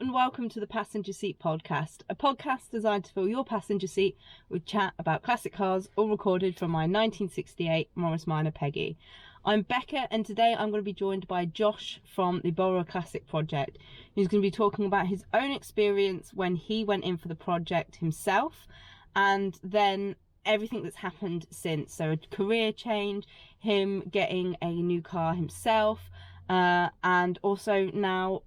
and welcome to the Passenger Seat Podcast, a podcast designed to fill your passenger seat with chat about classic cars, all recorded from my 1968 Morris Minor Peggy. I'm Becca, and today I'm going to be joined by Josh from the Borrow a Classic project, who's going to be talking about his own experience when he went in for the project himself, and then everything that's happened since. So a career change, him getting a new car himself, and also now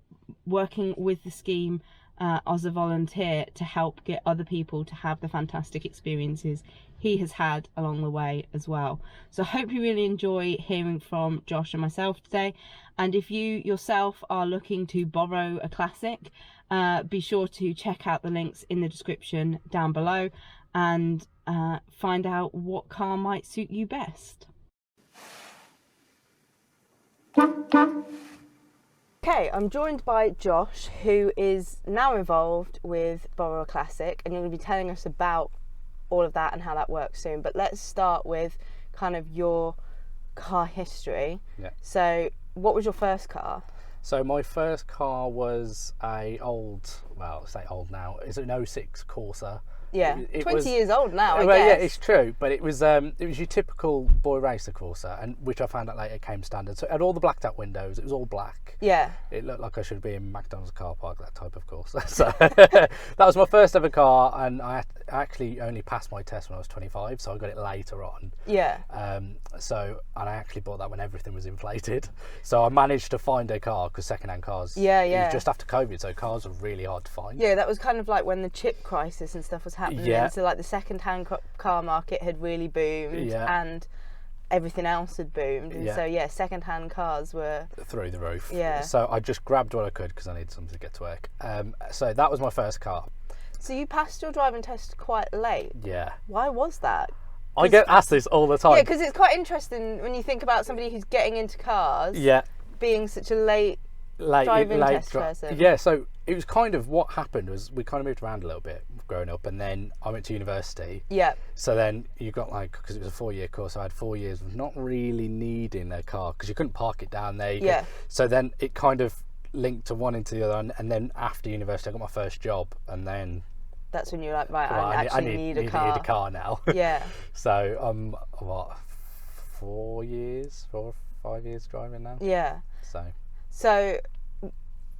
working with the scheme as a volunteer to help get other people to have the fantastic experiences he has had along the way as well. So I hope you really enjoy hearing from Josh and myself today. And if you yourself are looking to borrow a classic, be sure to check out the links in the description down below and find out what car might suit you best. Okay, I'm joined by Josh, who is now involved with Borrow a Classic, and you're going to be telling us about all of that and how that works soon. But let's start with kind of your car history. Yeah. So what was your first car? So my first car was a old, well, say old now, it's an 06 Corsa. Yeah, 20 years old now, I guess. Yeah, it's true, but it was your typical boy racer Corsa, and which I found out later came standard. So it had all the blacked out windows, it was all black. Yeah. It looked like I should be in McDonald's car park, that type of Corsa. So that was my first ever car, and I actually only passed my test when I was 25, so I got it later on. Yeah. And I actually bought that when everything was inflated. So I managed to find a car, because second-hand cars, yeah. It was just after COVID, so cars were really hard to find. Yeah, that was kind of like when the chip crisis and stuff was happening. Yeah. So like the second-hand car market had really boomed, and everything else had boomed. And so yeah, second-hand cars were through the roof. Yeah. So I just grabbed what I could because I needed something to get to work. So that was my first car. So you passed your driving test quite late. Yeah. Why was that? I get asked this all the time. Yeah, because it's quite interesting when you think about somebody who's getting into cars. Yeah. Being such a late driving test person. Yeah, so it was kind of what happened was we kind of moved around a little bit growing up, and then I went to university. Yeah. So then you got because it was a 4-year course, so I had 4 years of not really needing a car because you couldn't park it down there. Yeah. So then it kind of linked to one into the other, and then after university I got my first job, and then that's when you're like, right, I need a car. I need a car now. Yeah. So I'm 4 or 5 years driving now. Yeah. So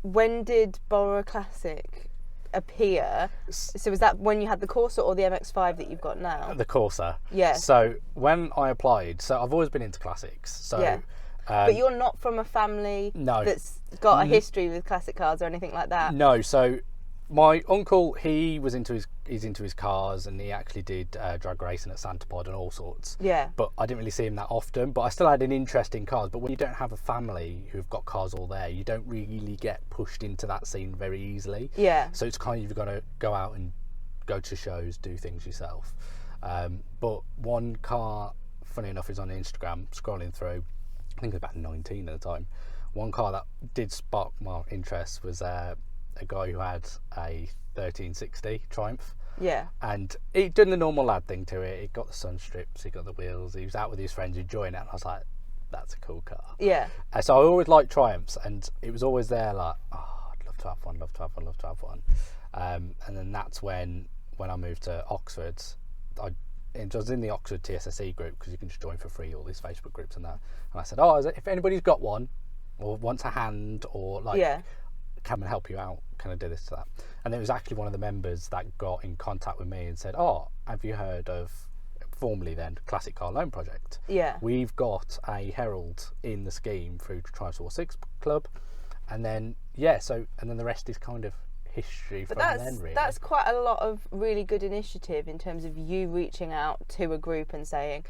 when did Borrow a Classic appear? So was that when you had the Corsa or the MX-5 that you've got now? The Corsa. Yeah. So when I applied, so I've always been into classics. So yeah. But you're not from a family that's got a history with classic cars or anything like that? No. So my uncle, he's into his cars, and he actually did drag racing at Santa Pod and all sorts. Yeah. But I didn't really see him that often. But I still had an interest in cars. But when you don't have a family who've got cars all there, you don't really get pushed into that scene very easily. Yeah. So it's kind of you've got to go out and go to shows, do things yourself. But one car, funny enough, is on Instagram, scrolling through. I think it was about 19 at the time. One car that did spark my interest was a guy who had a 1360 Triumph. Yeah. And he'd done the normal lad thing to it. He got the sun strips, he got the wheels, he was out with his friends enjoying it, and I was like, that's a cool car. Yeah. So I always liked Triumphs, and it was always there like, oh, I'd love to have one. And then that's when I moved to Oxford, I was in the Oxford TSSE group, because you can just join for free all these Facebook groups and that. And I said, if anybody's got one or wants a hand or come and help you out, can I do this to that? And it was actually one of the members that got in contact with me and said, have you heard of, formerly then, Classic Car Loan Project? Yeah. We've got a Herald in the scheme through Triumph 6 Club. And then, and then the rest is kind of history from then, really. That's quite a lot of really good initiative in terms of you reaching out to a group and saying,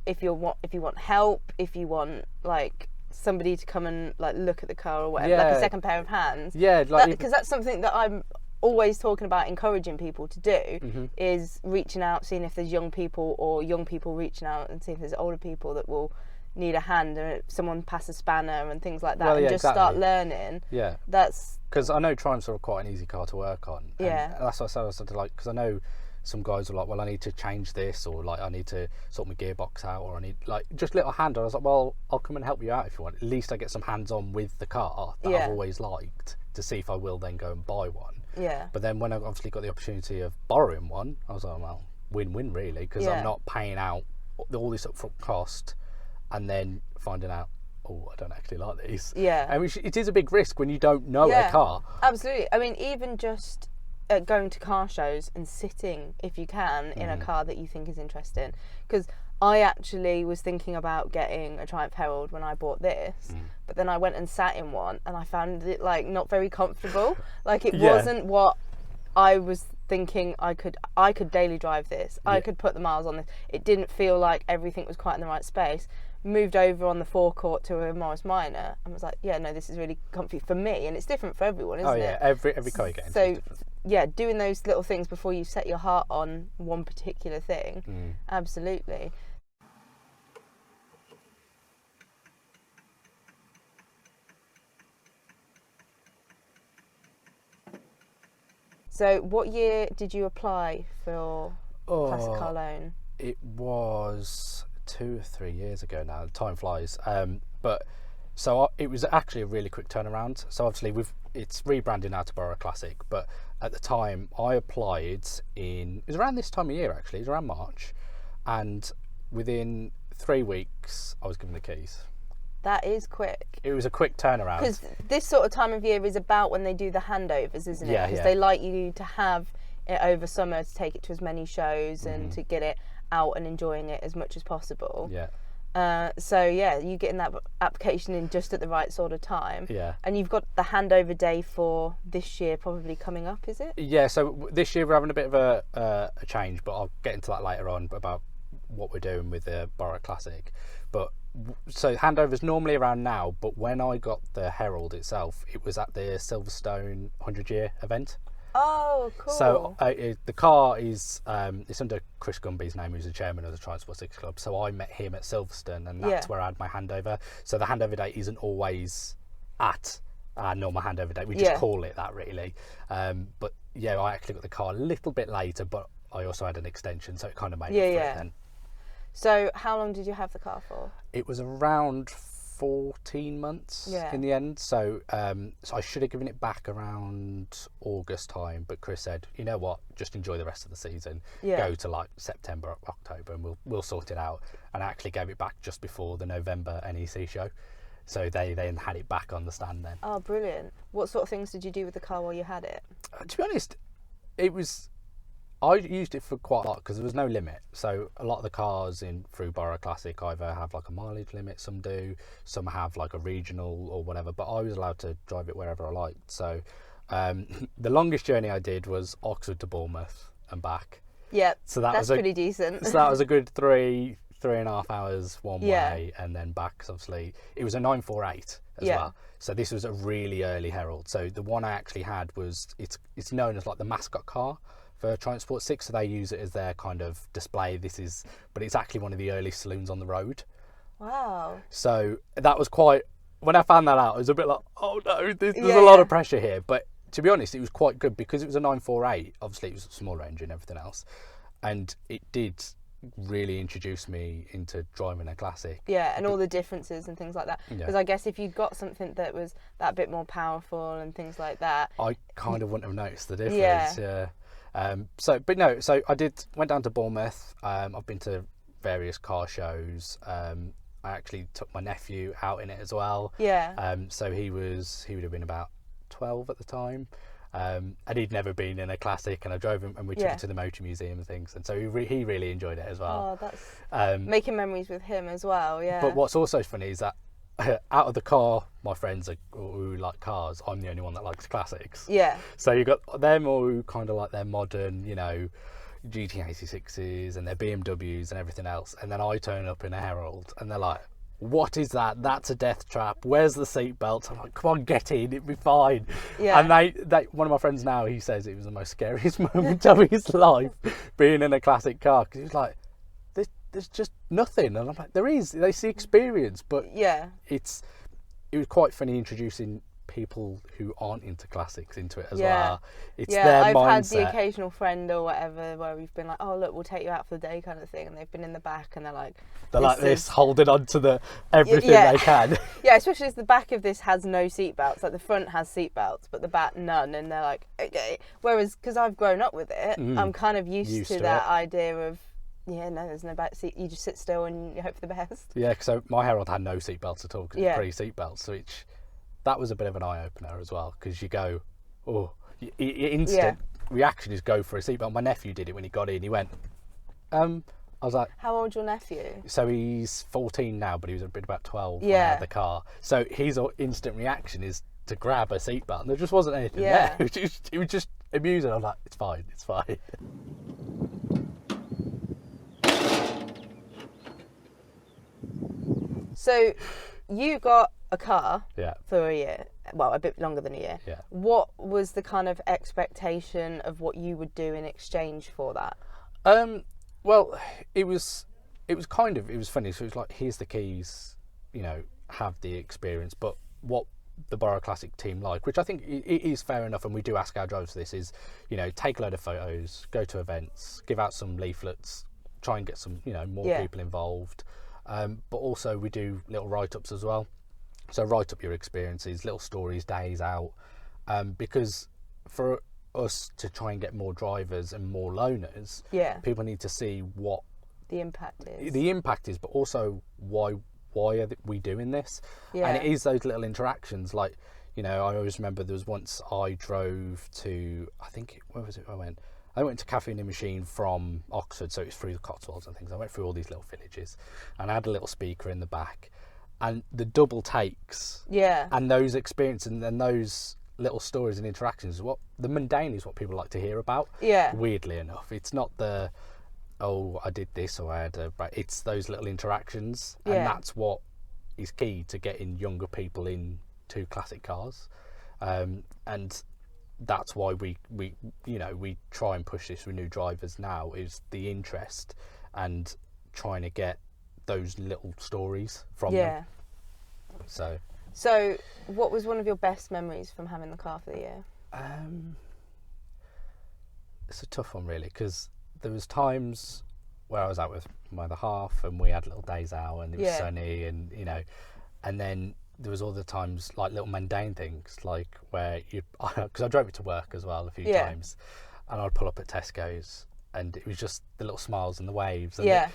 if you want help, if you want, like, somebody to come and like look at the car or whatever, like a second pair of hands. Yeah, because that's something that I'm always talking about, encouraging people to do, is reaching out, seeing if there's young people, or young people reaching out and seeing if there's older people that will need a hand, and if someone pass a spanner and things like that, start learning. Yeah, that's because I know Triumphs are quite an easy car to work on. Yeah, and that's what I said. I was like, because I know some guys are like, well, I need to change this, or like I need to sort my gearbox out, or I need like just a little hand. I was like, well, I'll come and help you out if you want. At least I get some hands on with the car that I've always liked. to see if I will then go and buy one. Yeah. But then when I obviously got the opportunity of borrowing one, I was like, well, win-win really, because I'm not paying out all this upfront cost and then finding out, oh, I don't actually like these. Yeah. And it is a big risk when you don't know a car. Absolutely. I mean, even just going to car shows and sitting, if you can, in a car that you think is interesting. Because I actually was thinking about getting a Triumph Herald when I bought this, but then I went and sat in one and I found it like not very comfortable. Like it wasn't what I was thinking. I could daily drive this. I could put the miles on this. It didn't feel like everything was quite in the right space. Moved over on the forecourt to a Morris Minor and was like, yeah, no, this is really comfy for me, and it's different for everyone, isn't it? Every car you get into is different. Yeah, doing those little things before you set your heart on one particular thing, absolutely. So what year did you apply for Classic Car Loan? It was 2 or 3 years ago now. Time flies. It was actually a really quick turnaround. So obviously it's rebranding now to Borough Classic, but at the time I applied it was around this time of year actually, it was around March, and within 3 weeks I was given the keys. That is quick. It was a quick turnaround. Because this sort of time of year is about when they do the handovers, isn't it? Yeah, because they like you to have it over summer to take it to as many shows and to get it out and enjoying it as much as possible. Yeah. You getting that application in just at the right sort of time. Yeah. And you've got the handover day for this year probably coming up, is it? Yeah, so this year we're having a bit of a change, but I'll get into that later on about what we're doing with the Borough Classic. But so handover's normally around now, but when I got the Herald itself, it was at the Silverstone 100-year event. Oh, cool. So the car is it's under Chris Gumby's name, who's the chairman of the Triumph 6 Club. So I met him at Silverstone, and that's where I had my handover. So the handover date isn't always at our normal handover date. We just call it that, really. But yeah, I actually got the car a little bit later, but I also had an extension, so it kind of made it for it then. So how long did you have the car for? It was around 14 months in the end. So I should have given it back around August time, but Chris said, you know what, just enjoy the rest of the season. Go to like September, October, and we'll sort it out. And I actually gave it back just before the November NEC show. So they then had it back on the stand then. Oh, brilliant. What sort of things did you do with the car while you had it? To be honest, I used it for quite a lot because there was no limit. So a lot of the cars through Borough Classic either have like a mileage limit, some do, some have like a regional or whatever, but I was allowed to drive it wherever I liked. So the longest journey I did was Oxford to Bournemouth and back. Yeah, so that's pretty decent. So that was a good 3.5 hours one way, and then back. 'Cause obviously it was a 948 as well. So this was a really early Herald. So the one I actually had was it's known as like the mascot car for Triumph Sport 6, so they use it as their kind of display. But it's actually one of the early saloons on the road. Wow. So that was when I found that out, I was a bit like, oh no, there's a lot of pressure here. But to be honest, it was quite good because it was a 948. Obviously, it was a small range and everything else, and it did really introduce me into driving a classic. Yeah, and all the differences and things like that. Because I guess if you'd got something that was that bit more powerful and things like that, I kind of wouldn't have noticed the difference. Yeah. So I went down to Bournemouth. I've been to various car shows. I actually took my nephew out in it as well. Yeah. So he would have been about 12 at the time. And he'd never been in a classic, and I drove him, and we took him to the motor museum and things, and so he really enjoyed it as well. Oh, that's making memories with him as well. Yeah. But what's also funny is that out of the car, my friends who like cars, I'm the only one that likes classics. Yeah. So you got them all who kind of like their modern, GT86s and their BMWs and everything else, and then I turn up in a Herald, and they're like, what is that? That's a death trap. Where's the seatbelt? I'm like, come on, get in, it'll be fine. Yeah. And they one of my friends now, he says it was the most scariest moment of his life being in a classic car, because he was like, there's just nothing. And I'm like, there is. They see experience, but it was quite funny introducing people who aren't into classics into it as Yeah. well. It's Yeah, their I've had the mindset. occasional friend or whatever where we've been like, oh look, we'll take you out for the day kind of thing, and they've been in the back and they're like, They're like this, is... holding on to everything Yeah. they can. Yeah, especially as the back of this has no seatbelts. Like the front has seatbelts, but the back none, and they're like, okay. Whereas, because I've grown up with it, I'm kind of used to that idea of, yeah, no, there's no back seat. You just sit still and you hope for the best. Yeah, so my Herald had no seatbelts at all because Yeah. it's pre-seatbelts, which that was a bit of an eye-opener as well, because you go, oh, your instant reaction is go for a seatbelt. My nephew did it when he got in. He went, I was like... How old's your nephew? So he's 14 now, but he was about 12 when I Yeah. had the car. So his instant reaction is to grab a seatbelt, and there just wasn't anything Yeah. there. It was just amusing. I was like, it's fine, it's fine. So you got a car Yeah. for a year, well, a bit longer than a year. Yeah. What was the kind of expectation of what you would do in exchange for that? Well, it was funny. So it was like, here's the keys, have the experience. But what the Borough Classic team like, which I think it is fair enough, and we do ask our drivers this, is, take a load of photos, go to events, give out some leaflets, try and get some, more people involved. But also we do little write-ups as well. So write up your experiences, little stories, days out, because for us to try and get more drivers and more loaners, people need to see what the impact is. But also why are we doing this? And it is those little interactions. Like, I always remember there was once I drove to, I think, where was it I went to Cafe in the Machine from Oxford, so it was through the Cotswolds and things. I went through all these little villages, and I had a little speaker in the back, and the double takes, and those experiences and those little stories and interactions, the mundane is what people like to hear about. Weirdly enough, it's not the, oh, I did this or I had it's those little interactions, and that's what is key to getting younger people into classic cars, and that's why we try and push this with new drivers now, is the interest and trying to get those little stories from them. So what was one of your best memories from having the car for the year? It's a tough one, really, because there was times where I was out with my other half and we had little days out and it was sunny, and and then there was all the times, like little mundane things, like where because I drove it to work as well a few times, and I'd pull up at Tesco's and it was just the little smiles and the waves and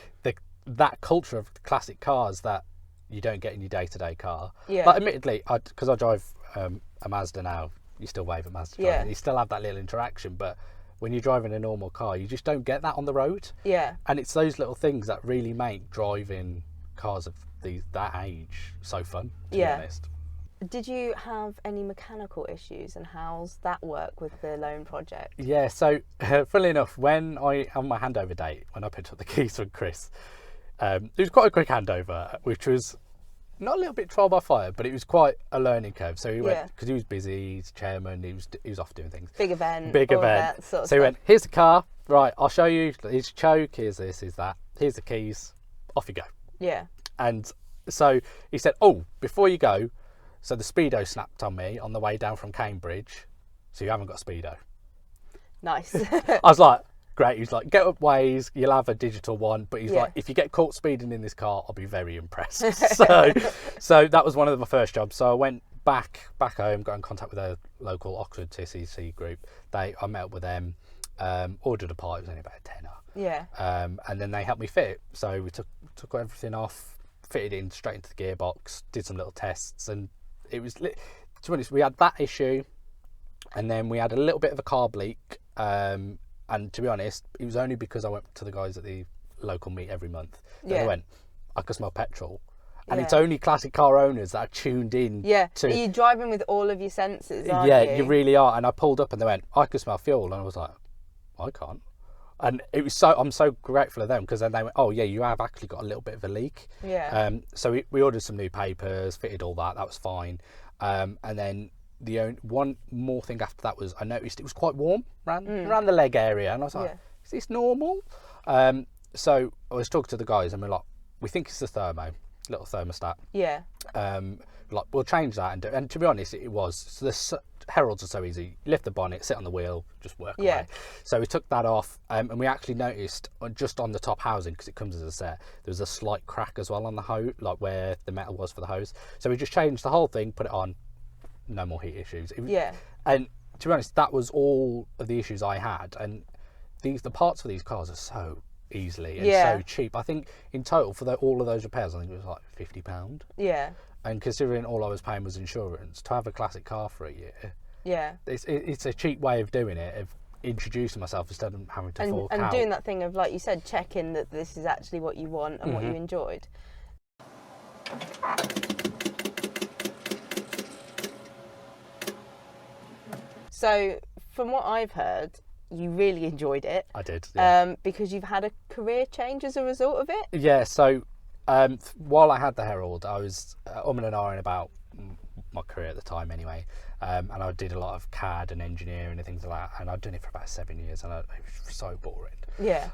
that culture of classic cars that you don't get in your day-to-day car. Like, admittedly, because I drive a Mazda now, you still wave at Mazda driving, you still have that little interaction, but when you're driving a normal car, you just don't get that on the road. And it's those little things that really make driving cars of that age so fun, to be honest. Did you have any mechanical issues, and how's that work with the loan project? So funnily enough, when I on my handover date, when I picked up the keys from Chris, it was quite a quick handover, which was not a little bit trial by fire, but it was quite a learning curve. So he went, because he was busy, he's chairman, he was off doing things. Big event. That sort of so he went, here's the car, right, I'll show you, here's your choke, here's this, here's that, here's the keys, off you go. And so he said, oh, before you go, so the Speedo snapped on me on the way down from Cambridge, so you haven't got a Speedo. Nice. I was like, great. He's like, get up ways, you'll have a digital one, but he's like, if you get caught speeding in this car, I'll be very impressed. So that was one of my first jobs. So I went back home, got in contact with a local Oxford TCC group. I met up with them, ordered a part. It was only about a tenner. And then they helped me fit it. So we took everything off, fitted it straight into the gearbox, did some little tests, and it was, to be honest, we had that issue, and then we had a little bit of a carb leak. And to be honest, it was only because I went to the guys at the local meet every month that they went, I could smell petrol. And it's only classic car owners that are tuned in. Are you driving with all of your senses, aren't you? You really are. And I pulled up and they went, I could smell fuel. And I was like, I can't. And it was I'm so grateful of them, because then they went, oh yeah, you have actually got a little bit of a leak. So we ordered some new papers, fitted all that was fine. And then one more thing after that was, I noticed it was quite warm around the leg area, and I was like, is this normal? So I was talking to the guys and we're like, we think it's the little thermostat. like, we'll change that. And to be honest, it was. So the Heralds are so easy. Lift the bonnet, sit on the wheel, just work away. So we took that off, and we actually noticed just on the top housing, because it comes as a set, there was a slight crack as well on the hose, like where the metal was for the hose. So we just changed the whole thing, put it on, no more heat issues. And to be honest, that was all of the issues I had. And the parts for these cars are so easily and so cheap. I think in total for all of those repairs, I think it was like £50. Yeah. And considering all I was paying was insurance, to have a classic car for a year, it's a cheap way of doing it, of introducing myself instead of having to fork out. And doing that thing of, like you said, checking that this is actually what you want and what you enjoyed. So, from what I've heard, you really enjoyed it. I did, because you've had a career change as a result of it? Yeah, so while I had the Herald, I was and ahhing about my career at the time anyway, and I did a lot of CAD and engineering and things like that, and I'd done it for about 7 years, and it was so boring. Yeah.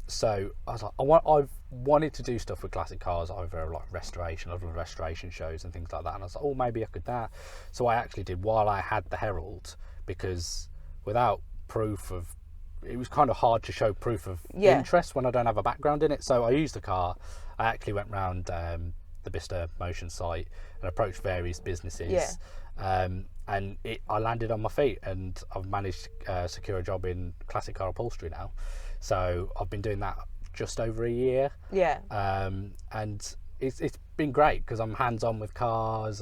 So I was like, I've wanted to do stuff with classic cars, either like restoration, other restoration shows and things like that, and I was like, oh, maybe I could that. So I actually did while I had the Herald, because without proof of, it was kind of hard to show proof of interest when I don't have a background in it. So I used the car. I actually went round the Bicester Motion site and approached various businesses, and I landed on my feet, and I've managed to secure a job in classic car upholstery now. So I've been doing that just over a year, and it's been great because I'm hands-on with cars.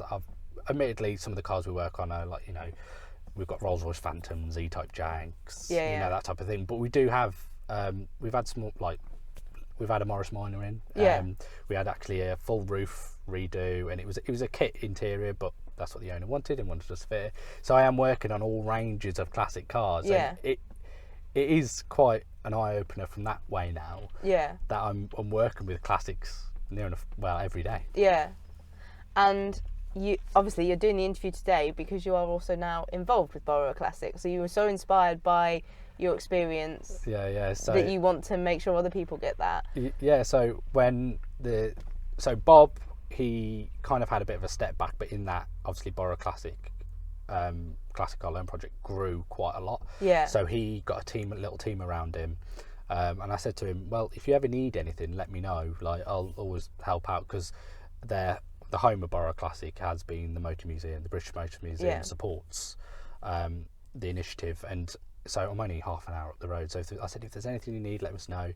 Admittedly, some of the cars we work on are like, you know, we've got Rolls-Royce Phantoms, E-Type Janks, you know, that type of thing. But we do have, we've had some, like, we've had a Morris Minor in. We had actually a full roof redo, and it was a kit interior, but that's what the owner wanted and wanted us to fit it. So I am working on all ranges of classic cars. And it is quite an eye-opener from that way now. That I'm working with classics near enough, well, every day. And you're doing the interview today because you are also now involved with Borrow a Classic. So you were so inspired by your experience so that you want to make sure other people get that. So Bob, he kind of had a bit of a step back, but in that, obviously Borrow a Classic classic car loan project grew quite a lot. So he got a little team around him, and I said to him, well, if you ever need anything, let me know, like I'll always help out, because the home of Borrow a Classic has been the Motor Museum. The British Motor Museum supports the initiative, and so I'm only half an hour up the road. So I said, if there's anything you need, let us know.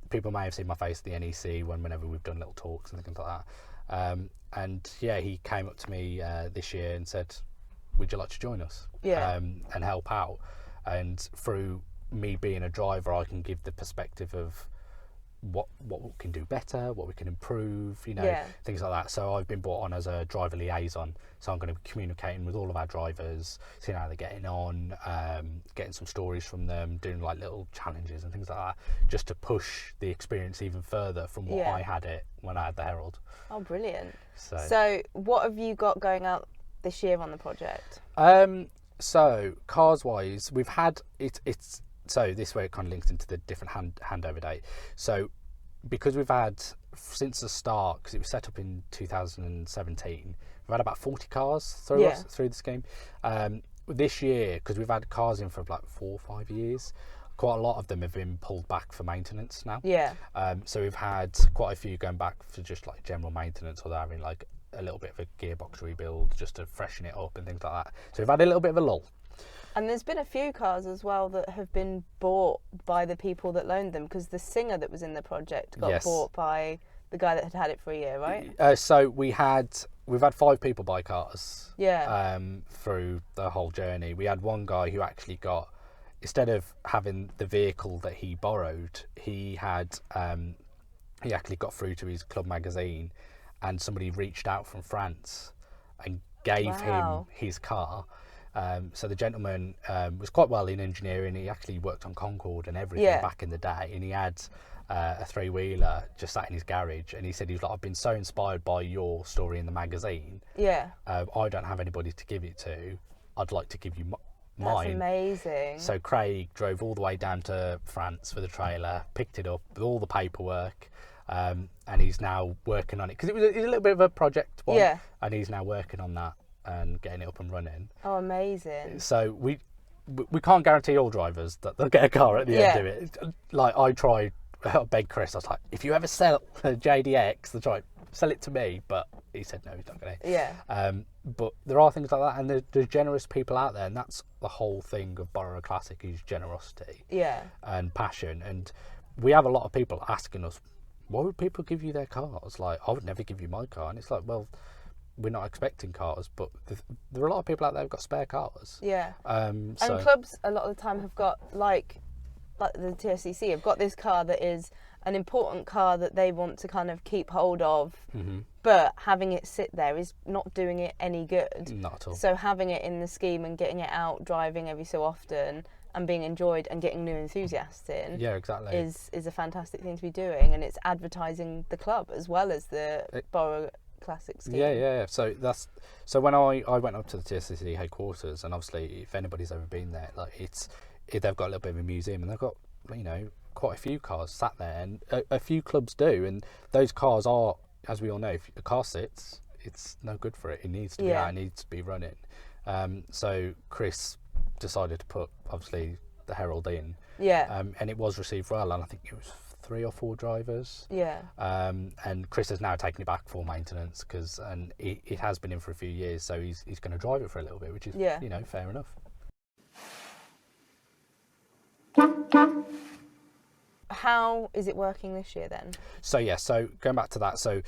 People may have seen my face at the NEC whenever we've done little talks and things like that. And he came up to me this year and said, would you like to join us and help out? And through me being a driver, I can give the perspective of what we can do better, what we can improve, you know, things like that. So I've been brought on as a driver liaison, so I'm going to be communicating with all of our drivers, seeing how they're getting on, getting some stories from them, doing like little challenges and things like that, just to push the experience even further from what I had it when I had the Herald. Oh, brilliant. So what have you got going out this year on the project? So cars wise, we've had it's so this way it kind of links into the different handover date. So because we've had, since the start, because it was set up in 2017, we've had about 40 cars through the scheme. This year, because we've had cars in for like 4 or 5 years, quite a lot of them have been pulled back for maintenance now. So we've had quite a few going back for just like general maintenance, or they're having like a little bit of a gearbox rebuild just to freshen it up and things like that. So we've had a little bit of a lull. And there's been a few cars as well that have been bought by the people that loaned them, because the Singer that was in the project got bought by the guy that had it for a year, right? So we've had 5 people buy cars through the whole journey. We had one guy who actually got, instead of having the vehicle that he borrowed, he actually got through to his club magazine, and somebody reached out from France and gave him his car. So the gentleman was quite well in engineering. He actually worked on Concorde and everything back in the day, and he had a 3-wheeler just sat in his garage, and he said, I've been so inspired by your story in the magazine. I don't have anybody to give it to. I'd like to give you mine. That's amazing. So Craig drove all the way down to France for the trailer, picked it up with all the paperwork, and he's now working on it because it was a little bit of a project one, Yeah. and he's now working on that and getting it up and running. Oh, amazing. So we can't guarantee all drivers that they'll get a car at the end of it. Like I tried, I begged Chris, I was like, if you ever sell a JDX, they'll try sell it to me, but he said no, he's not going to. Yeah. But there are things like that, and there's generous people out there, and that's the whole thing of Borrow Classic is generosity. Yeah. And passion. And we have a lot of people asking us, why would people give you their cars? Like, I would never give you my car. And it's like, well, we're not expecting cars, but there are a lot of people out there who've got spare cars. Yeah. And clubs a lot of the time have got like the TSCC have got this car that is an important car that they want to kind of keep hold of, but having it sit there is not doing it any good. Not at all. So having it in the scheme and getting it out, driving every so often and being enjoyed and getting new enthusiasts in, yeah, exactly, is a fantastic thing to be doing, and it's advertising the club as well as the Borrow Classic scheme. Yeah. So when I went up to the TSCC headquarters, and obviously if anybody's ever been there, like they've got a little bit of a museum, and they've got, you know, quite a few cars sat there, and a few clubs do, and those cars are, as we all know, if a car sits, it's no good for it. It needs to be out, it needs to be running. So Chris decided to put obviously the Herald in, and it was received well, and I think it was 3 or 4 drivers. And Chris has now taken it back for maintenance and it has been in for a few years, so he's going to drive it for a little bit, which is you know, fair enough. How is it working this year then? So going back to that, so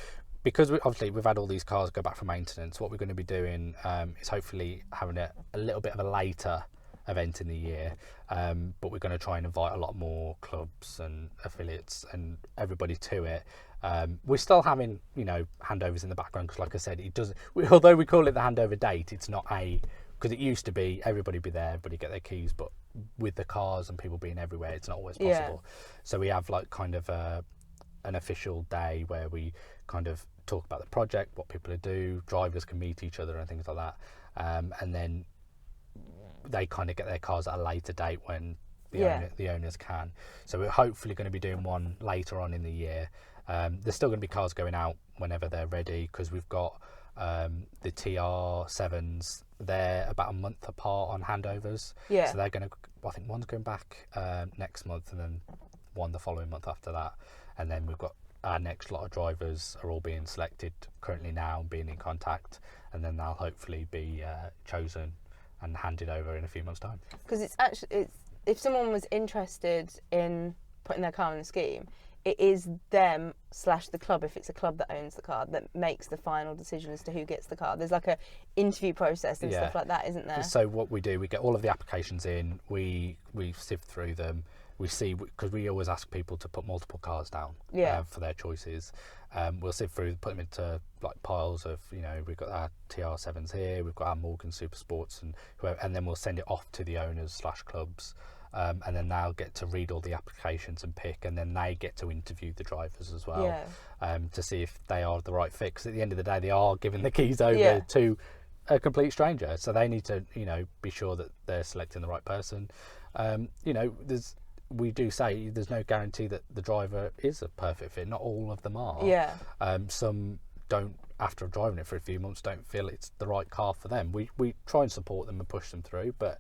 because we've had all these cars go back for maintenance, what we're going to be doing is hopefully having a little bit of a later event in the year, but we're going to try and invite a lot more clubs and affiliates and everybody to it. We're still having, you know, handovers in the background, because like I said, although we call it the handover date, it's not because it used to be everybody be there, everybody get their keys, but with the cars and people being everywhere, it's not always possible. So we have like kind of an official day where we kind of talk about the project, what people do, drivers can meet each other and things like that, and then they kind of get their cars at a later date when the owners can. So we're hopefully going to be doing one later on in the year. There's still going to be cars going out whenever they're ready, because we've got the TR7s, they're about a month apart on handovers. So they're going to, I think one's going back next month, and then one the following month after that. And then we've got our next lot of drivers are all being selected currently now and being in contact, and then they'll hopefully be chosen and handed over in a few months' time. Because it's if someone was interested in putting their car in the scheme, it is them / the club, if it's a club that owns the car, that makes the final decision as to who gets the car. There's like a interview process and stuff like that, isn't there? So what we do, we get all of the applications in, we sift through them, we see, because we always ask people to put multiple cars down for their choices. We'll sift through, put them into like piles of, you know, we've got our TR7s here, we've got our Morgan Super Sports, and whoever, and then we'll send it off to the owners / clubs. And then they'll get to read all the applications and pick, and then they get to interview the drivers as well, to see if they are the right fit. Because at the end of the day, they are giving the keys over to a complete stranger, so they need to, you know, be sure that they're selecting the right person. You know, we do say there's no guarantee that the driver is a perfect fit. Not all of them are. Some don't, after driving it for a few months, don't feel it's the right car for them. We try and support them and push them through, but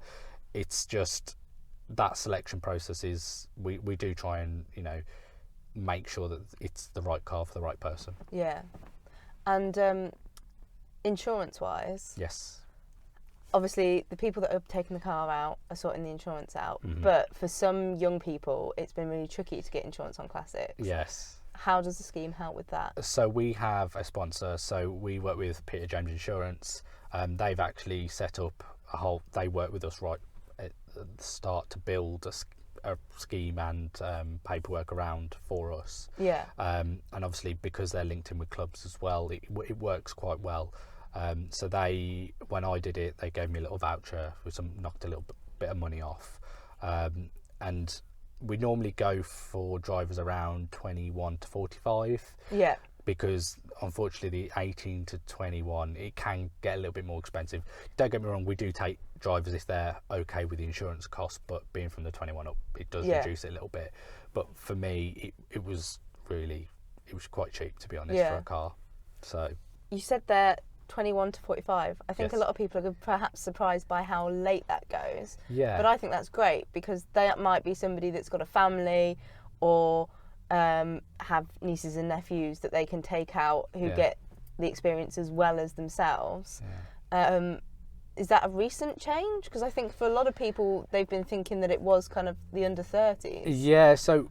it's just that selection process is we do try and, you know, make sure that it's the right car for the right person. And insurance wise, obviously the people that are taking the car out are sorting the insurance out, but for some young people it's been really tricky to get insurance on classics. How does the scheme help with that? So we have a sponsor, so we work with Peter James Insurance. They've actually set up they work with us right at the start to build a scheme and paperwork around for us. And obviously because they're linked in with clubs as well, it works quite well. So when I did it, they gave me a little voucher with knocked a little bit of money off. And we normally go for drivers around 21 to 45. Because unfortunately the 18 to 21, it can get a little bit more expensive. Don't get me wrong, we do take drivers if they're okay with the insurance cost, but being from the 21 up, it does reduce it a little bit. But for me, it was really it was quite cheap, to be honest, Yeah. for a car. So You said they're 21 to 45. I think Yes. a lot of people are perhaps surprised by how late that goes. yeah, But I think that's great because that might be somebody that's got a family or have nieces and nephews that they can take out who Yeah. get the experience as well as themselves. yeah. Is that a recent change? Because I think for a lot of people, they've been thinking that it was kind of the under 30s. Yeah, so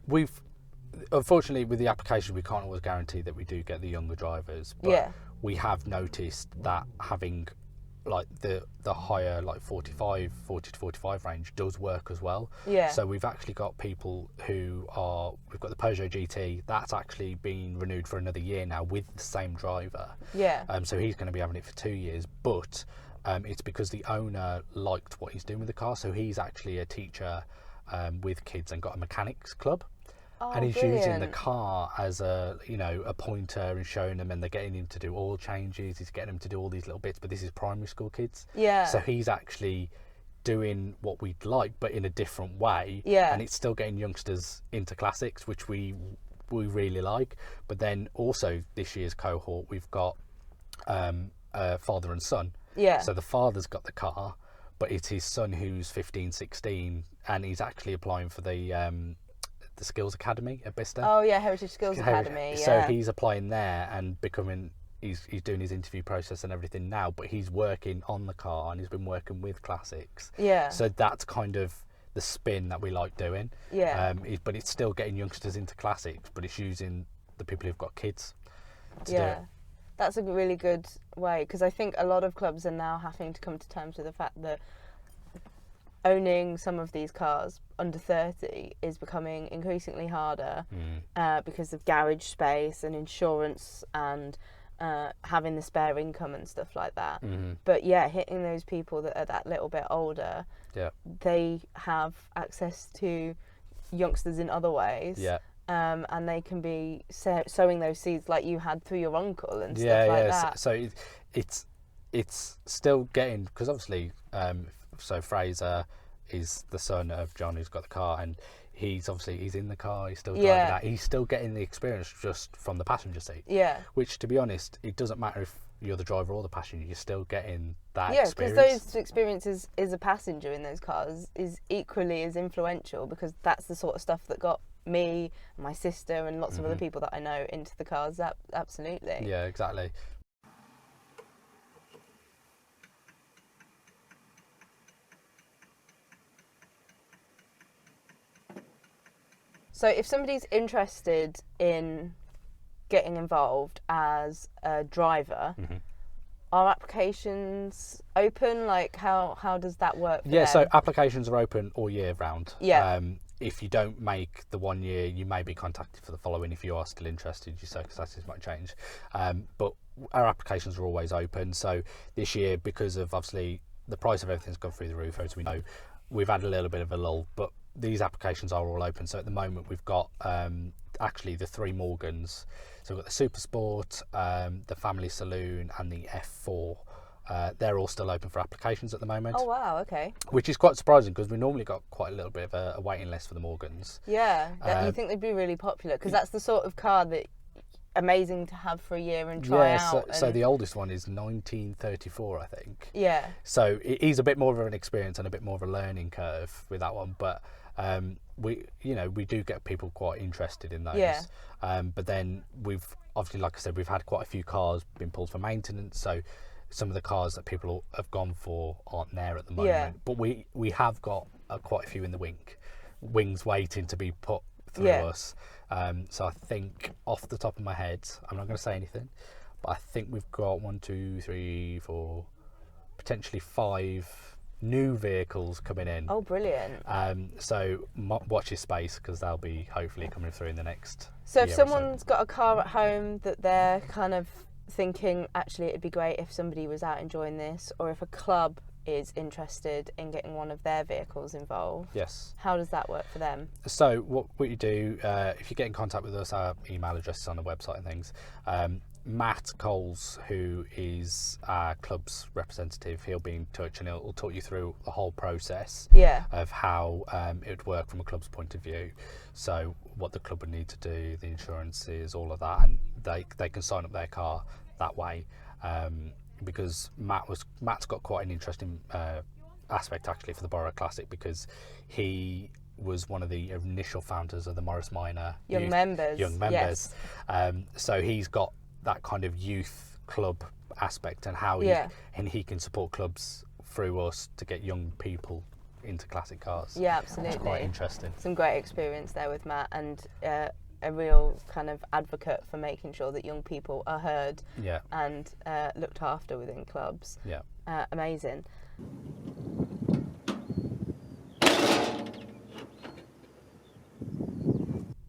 unfortunately with the application we can't always guarantee that we do get the younger drivers, but Yeah. we have noticed that having like the higher like 40 to 45 range does work as well. Yeah. So we've actually got people we've got the Peugeot GT that's actually been renewed for another year now with the same driver. Yeah. So he's going to be having it for 2 years, but it's because the owner liked what he's doing with the car. So he's actually a teacher with kids and got a mechanics club. Oh, And he's brilliant. using the car as a pointer and showing them, and they're getting him to do oil changes. He's getting them to do all these little bits, but this is primary school kids. Yeah. So he's actually doing what we'd like, but in a different way. Yeah. And it's still getting youngsters into classics, which we really like. But then also this year's cohort, we've got father and son. Yeah. So the father's got the car, but it's his son who's 15, 16, and he's actually applying for the Skills Academy at Bicester. Oh yeah, Heritage Skills Academy. So Yeah. he's applying there and he's doing his interview process and everything now, but he's working on the car and he's been working with classics. Yeah. So that's kind of the spin that we like doing. Yeah. But it's still getting youngsters into classics, but it's using the people who've got kids to do Yeah. it. That's a really good way because I think a lot of clubs are now having to come to terms with the fact that owning some of these cars under 30 is becoming increasingly harder because of garage space and insurance and having the spare income and stuff like that. Mm-hmm. But yeah, hitting those people that are that little bit older, Yeah. they have access to youngsters in other ways. Yeah. And they can be sowing those seeds like you had through your uncle and stuff Yeah, like yeah. that. So it's still getting, because obviously, so Fraser is the son of John who's got the car, and he's in the car. He's still driving that. He's still getting the experience just from the passenger seat. Yeah. Which, to be honest, it doesn't matter if you're the driver or the passenger. You're still getting that Yeah, experience. because those experiences as a passenger in those cars is equally as influential because that's the sort of stuff that got me, my sister, and lots of other people that I know into the cars. Absolutely. Yeah, exactly. So if somebody's interested in getting involved as a driver, are applications open? Like how does that work for Yeah, them? so applications are open all year round. Yeah. If you don't make the 1 year, you may be contacted for the following. If you are still interested, your circumstances might change. But our applications are always open. So this year, because of obviously the price of everything's gone through the roof, as we know, we've had a little bit of a lull, but these applications are all open. So at the moment we've got actually the 3 Morgans. So we've got the Super Sport, the Family Saloon and the F4. They're all still open for applications at the moment. Oh wow, okay. Which is quite surprising because we normally got quite a little bit of a waiting list for the Morgans. Yeah, you think they'd be really popular because that's the sort of car that amazing to have for a year and try out. So the oldest one is 1934, I think. Yeah. So it is a bit more of an experience and a bit more of a learning curve with that one, but we do get people quite interested in those. Yeah. But then we've obviously, like I said, we've had quite a few cars been pulled for maintenance, so some of the cars that people have gone for aren't there at the moment. Yeah. But we have got quite a few in the wings waiting to be put through us. So I think off the top of my head, I'm not going to say anything, but I think we've got 1, 2, 3, 4, potentially 5 new vehicles coming in. Oh, brilliant. So watch your space because they'll be hopefully coming through in the next So if year or someone's got a car at home that they're kind of thinking, actually, it'd be great if somebody was out enjoying this, or if a club is interested in getting one of their vehicles involved, Yes. how does that work for them? So what you do, if you get in contact with us, our email address is on the website and things. Matt Coles, who is our club's representative, he'll be in touch and he'll talk you through the whole process of how it would work from a club's point of view. So what the club would need to do, the insurances, all of that, and they can sign up their car that way. Because Matt's got quite an interesting aspect actually for the Borough Classic, because he was one of the initial founders of the Morris Minor Young members. Yes. So he's got that kind of youth club aspect and how he can support clubs through us to get young people into classic cars. Yeah, absolutely. It's quite interesting. Some great experience there with Matt, and a real kind of advocate for making sure that young people are heard and looked after within clubs. Yeah. Amazing.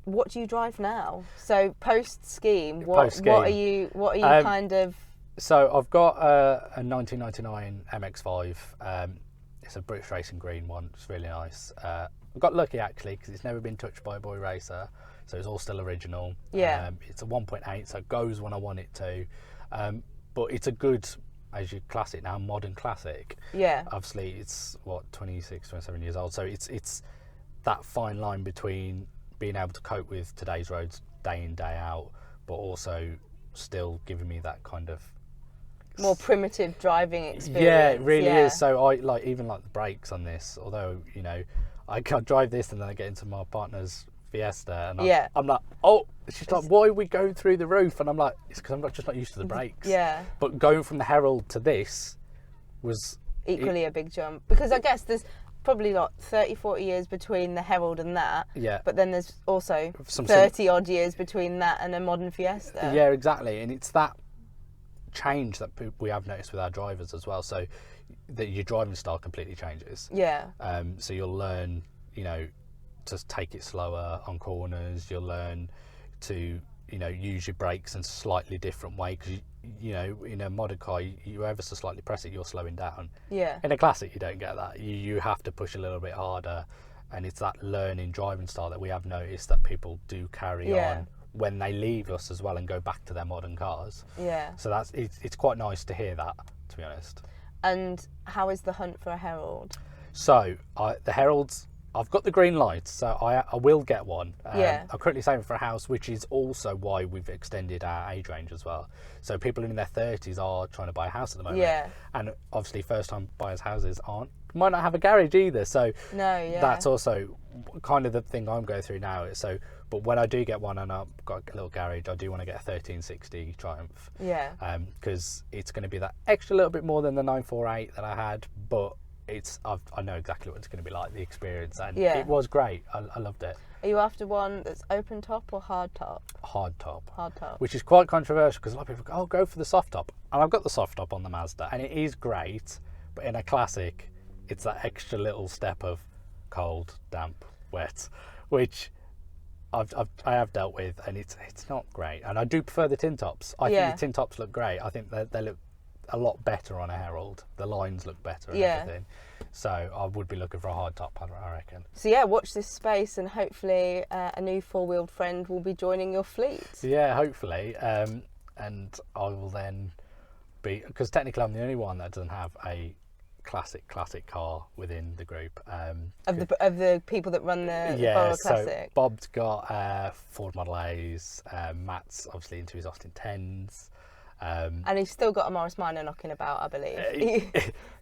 What do you drive now? So post scheme, what are you kind of? So I've got a 1999 MX-5. It's a British Racing green one. It's really nice. I got lucky actually because it's never been touched by a boy racer, so it's all still original. Yeah. It's a 1.8, so it goes when I want it to. But it's a good, as you classic now, modern classic. Yeah. Obviously, it's 26, 27 years old, so it's that fine line between being able to cope with today's roads day in, day out, but also still giving me that kind of more primitive driving experience. Yeah, it really is. So I even like the brakes on this, although, you know, I can't drive this and then I get into my partner's Fiesta and I'm like, oh, she's like, why are we going through the roof? And I'm like, it's because I'm just not used to the brakes. Yeah. But going from the Herald to this was equally a big jump, because I guess there's probably like 30-40 years between the Herald and that, but then there's also some 30 odd years between that and a modern Fiesta. Yeah, exactly. And it's that change that we have noticed with our drivers as well, so that your driving style completely changes. So you'll learn, you know, to take it slower on corners. You'll learn to, you know, use your brakes in a slightly different way, because you know, in a modern car, you ever so slightly press it, you're slowing down. In a classic, you don't get that. You have to push a little bit harder, and it's that learning driving style that we have noticed that people do carry on when they leave us as well and go back to their modern cars. So it's quite nice to hear that, to be honest. And how is the hunt for a Herald? So the Heralds, I've got the green light, so I will get one. I'm currently saving for a house, which is also why we've extended our age range as well. So people in their 30s are trying to buy a house at the moment. And obviously first-time buyers' houses might not have a garage either. So that's also kind of the thing I'm going through now. So, but when I do get one and I've got a little garage, I do want to get a 1360 Triumph. Because it's going to be that extra little bit more than the 948 that I had, but I know exactly what it's going to be like, the experience, and it was great. I loved it. Are you after one that's open top or hard top? Hard top. Hard top. Which is quite controversial, because a lot of people go, oh, go for the soft top. And I've got the soft top on the Mazda, and it is great, but in a classic, it's that extra little step of cold, damp, wet, which I have dealt with, and it's not great. And I do prefer the tin tops. I think the tin tops look great. I think they look a lot better on a Herald. The lines look better and everything. So I would be looking for a hard top, I reckon. So watch this space, and hopefully a new four-wheeled friend will be joining your fleet. Yeah, hopefully. And I will then be, because technically I'm the only one that doesn't have a classic car within the group. Of the people that run the Borough Classic. So Bob's got Ford Model A's, Matt's obviously into his Austin 10s. And he's still got a Morris Minor knocking about, I believe.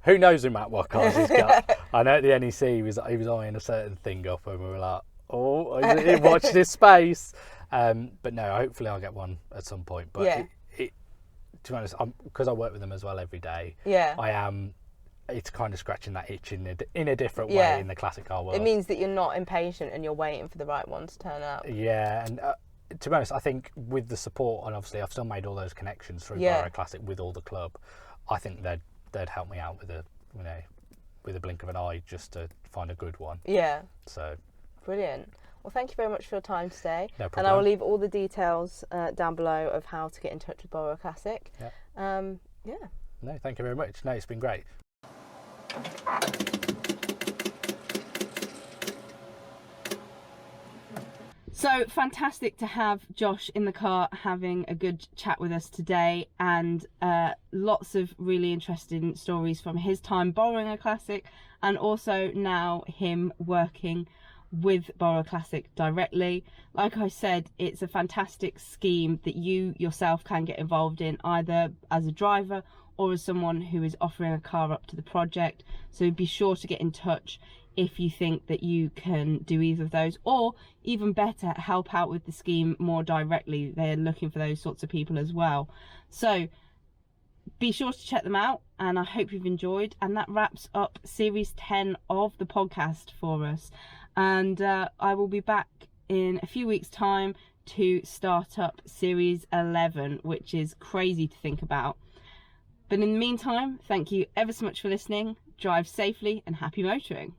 Who knows what cars he's got? I know at the NEC he was eyeing a certain thing up, and we were like, oh, watch this space. But no, hopefully I'll get one at some point. But to be honest, because I work with them as well every day, I am. It's kind of scratching that itch in a different way in the classic car world. It means that you're not impatient and you're waiting for the right one to turn up. Yeah, and to be honest, I think with the support, and obviously I've still made all those connections through Borough Classic with all the club, I think they'd help me out with a blink of an eye just to find a good one. So brilliant. Well, thank you very much for your time today. No problem. And I will leave all the details down below of how to get in touch with Borough Classic. No, thank you very much. No, it's been great. So fantastic to have Josh in the car having a good chat with us today, and lots of really interesting stories from his time borrowing a classic, and also now him working with Borrow Classic directly. Like I said, it's a fantastic scheme that you yourself can get involved in, either as a driver or as someone who is offering a car up to the project. So be sure to get in touch if you think that you can do either of those, or even better, help out with the scheme more directly. They're looking for those sorts of people as well. So be sure to check them out, and I hope you've enjoyed. And that wraps up series 10 of the podcast for us, and I will be back in a few weeks time to start up series 11, which is crazy to think about. But in the meantime, thank you ever so much for listening. Drive safely and happy motoring.